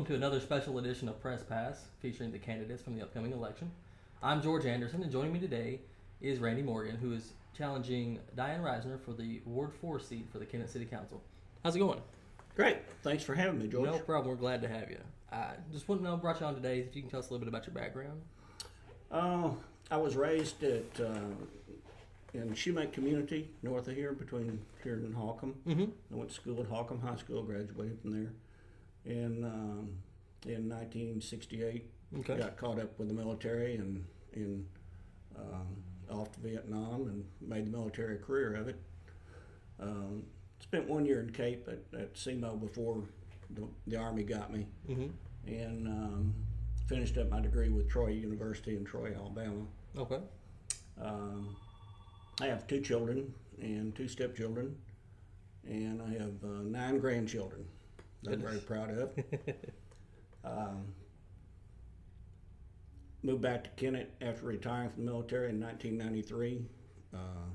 welcome to another special edition of PressPass featuring the candidates from the upcoming election. I'm George Anderson, and joining me today is Randy Morgan, who is challenging Diane Reisner for the Ward 4 seat for the Kennett City Council. How's it going? Great. Thanks for having me, George. No problem. We're glad to have you. I just want to know, brought you on today, if you can tell us a little bit about your background. I was raised in Shoemake community, north of here, between here and Holcomb. Mm-hmm. I went to school at Holcomb High School, graduated from there. And in 1968, Okay. got caught up with the military and off to Vietnam and made the military a career of it. Spent 1 year in Cape at SEMO before the Army got me. Mm-hmm. And finished up my degree with Troy University in Troy, Alabama. Okay. I have 2 children and 2 stepchildren, and I have 9 grandchildren that I'm very proud of. Moved back to Kennett after retiring from the military in 1993.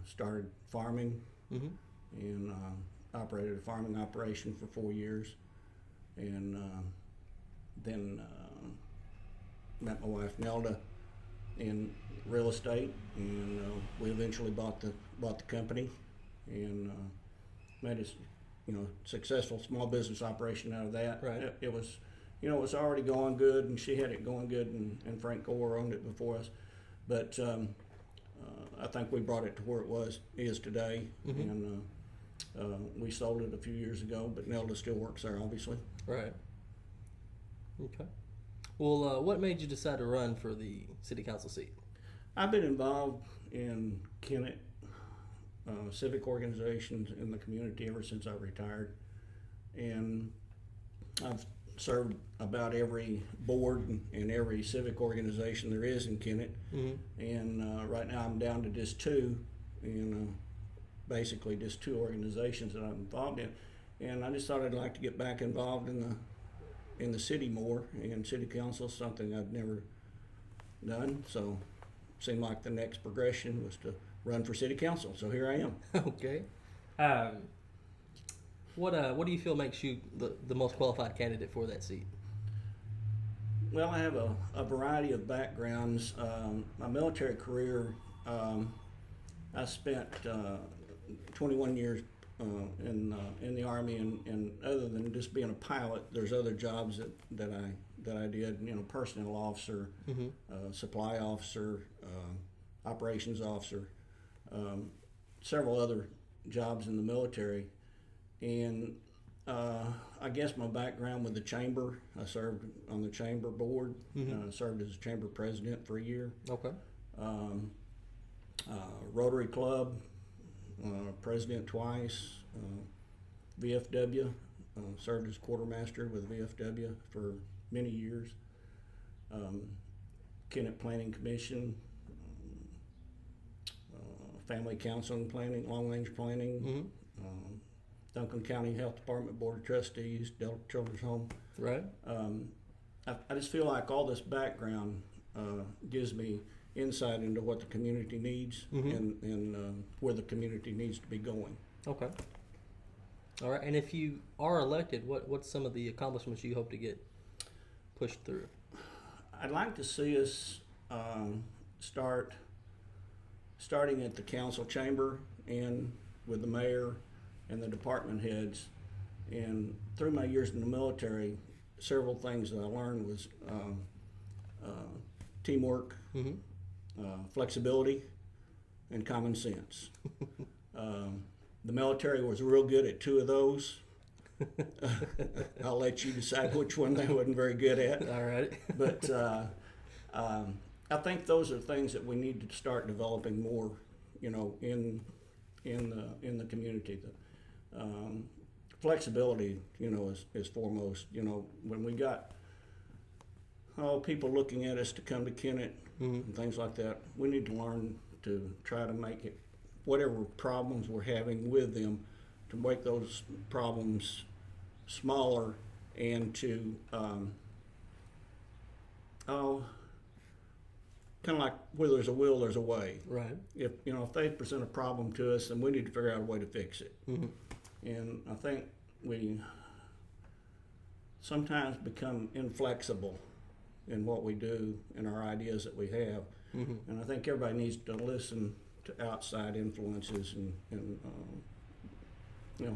Started farming Mm-hmm. and operated a farming operation for 4 years, and then met my wife Nelda in real estate, and we eventually bought the company and made a successful small business operation out of that. Right. It was it was already going good, and she had it going good, and Frank Gore owned it before us, but I think we brought it to where it is today. Mm-hmm. And we sold it a few years ago, but Nelda still works there, obviously. Right. Okay. Well, what made you decide to run for the city council seat? I've been involved in Kennett civic organizations in the community ever since I retired, and I've served about every board and every civic organization there is in Kennett. Mm-hmm. And right now I'm down to just 2, and basically just 2 organizations that I'm involved in. And I just thought I'd like to get back involved in the city more, and city council is something I've never done. So it seemed like the next progression was to run for city council. So here I am. Okay. What do you feel makes you the most qualified candidate for that seat? Well, I have a variety of backgrounds. My military career, I spent 21 years in the Army, and other than just being a pilot, there's other jobs that I did. Personnel officer, Mm-hmm. supply officer, operations officer, several other jobs in the military. And I guess my background with the chamber, I served on the chamber board. Mm-hmm. Served as chamber president for a year. Okay. Rotary Club, president twice. VFW, served as quartermaster with VFW for many years. Kennett Planning Commission, Family Counseling Planning, Long Range Planning. Mm-hmm. Duncan County Health Department Board of Trustees, Delta Children's Home. Right. I just feel like all this background gives me insight into what the community needs. Mm-hmm. and where the community needs to be going. Okay. All right. And if you are elected, what's some of the accomplishments you hope to get pushed through? I'd like to see us starting at the council chamber and with the mayor and the department heads. And through my years in the military, several things that I learned was teamwork, Mm-hmm. Flexibility, and common sense. The military was real good at 2 of those. I'll let you decide which one they wasn't very good at. All right. But I think those are things that we need to start developing more, in the community. Flexibility, is foremost. When we got people looking at us to come to Kennett, Mm-hmm. and things like that, we need to learn to try to make it, whatever problems we're having with them, to make those problems smaller, and to kind of like where there's a will, there's a way. Right. If they present a problem to us, then we need to figure out a way to fix it. Mm-hmm. And I think we sometimes become inflexible in what we do and our ideas that we have. Mm-hmm. And I think everybody needs to listen to outside influences and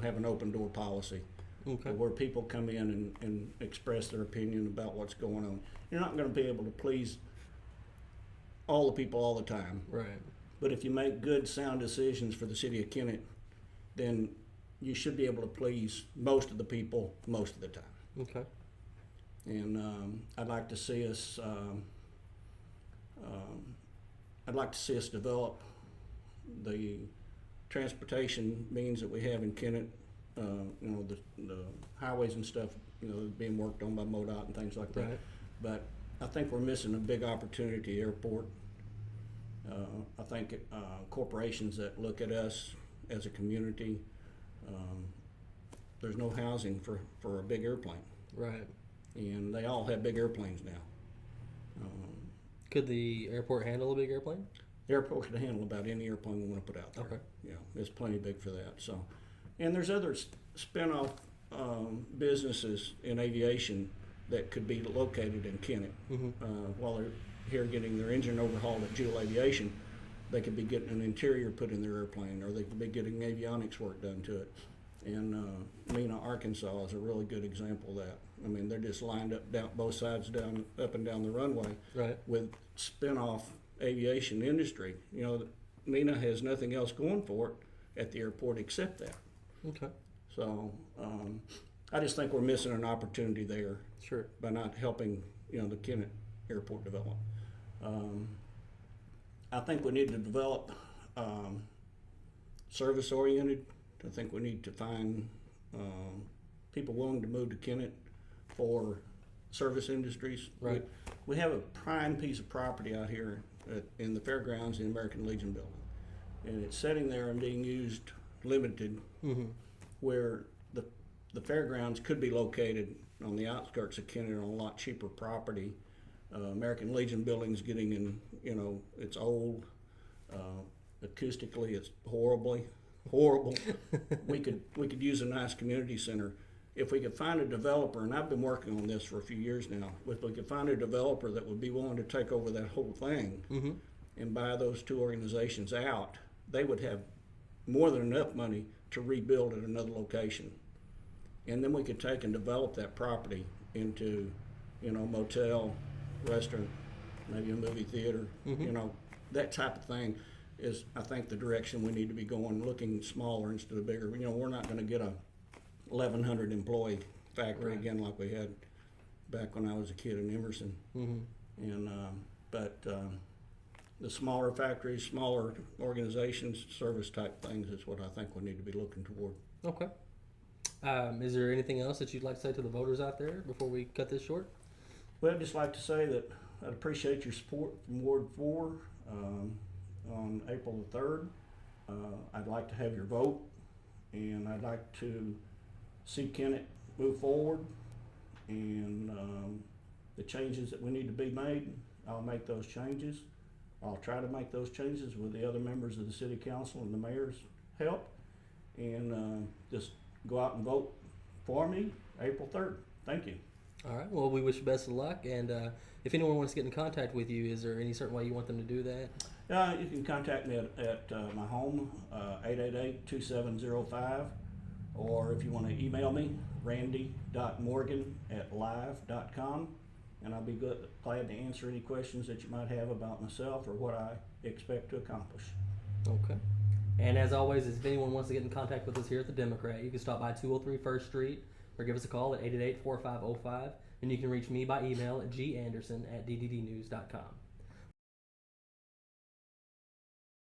have an open door policy. Okay. Where people come in and express their opinion about what's going on. You're not going to be able to please all the people all the time. Right. But if you make good, sound decisions for the city of Kennett, then you should be able to please most of the people most of the time. Okay. And I'd like to see us. I'd like to see us develop the transportation means that we have in Kennett. The highways and stuff, being worked on by MoDOT and things like that. Right. But I think we're missing a big opportunity airport. I think corporations that look at us as a community, there's no housing for a big airplane. Right. And they all have big airplanes now. Could the airport handle a big airplane? The airport can handle about any airplane we want to put out there. Okay. It's plenty big for that. So, and there's other spin-off businesses in aviation that could be located in Kennett. Mm-hmm. While they're here getting their engine overhauled at Jewel Aviation, they could be getting an interior put in their airplane, or they could be getting avionics work done to it. And Mena, Arkansas is a really good example of that. I mean, they're just lined up down both sides, up and down the runway, Right. with spin-off aviation industry. Mena has nothing else going for it at the airport except that. Okay. So I just think we're missing an opportunity there. Sure. By not helping, the Kennett airport develop. I think we need to develop service-oriented. I think we need to find people willing to move to Kennett for service industries. Right. We have a prime piece of property out here in the fairgrounds in the American Legion building. And it's sitting there and being used limited, Mm-hmm. where the fairgrounds could be located on the outskirts of Kennett on a lot cheaper property. American Legion building's getting in, it's old. Acoustically, it's horrible. We could use a nice community center. If we could find a developer, and I've been working on this for a few years now, if we could find a developer that would be willing to take over that whole thing, Mm-hmm. and buy those two organizations out, they would have more than enough money to rebuild at another location. And then we could take and develop that property into, motel, restaurant, maybe a movie theater, Mm-hmm. That type of thing is, I think, the direction we need to be going, looking smaller instead of bigger. We're not going to get a 1,100 employee factory Right. again like we had back when I was a kid in Emerson. Mm-hmm. And but the smaller factories, smaller organizations, service type things is what I think we need to be looking toward. Okay. Is there anything else that you'd like to say to the voters out there before we cut this short? Well, I'd just like to say that I'd appreciate your support from Ward 4 on April the 3rd. I'd like to have your vote, and I'd like to see Kennett move forward, and the changes that we need to be made, I'll make those changes. I'll try to make those changes with the other members of the city council and the mayor's help, and just go out and vote for me April 3rd. Thank you. All right. Well, we wish you best of luck. And if anyone wants to get in contact with you, is there any certain way you want them to do that? You can contact me at my home, 888-2705, or if you want to email me, randy.morgan@live.com, and I'll be glad to answer any questions that you might have about myself or what I expect to accomplish. Okay. And as always, if anyone wants to get in contact with us here at the Democrat, you can stop by 203 First Street or give us a call at 888-4505, and you can reach me by email at ganderson@dddnews.com.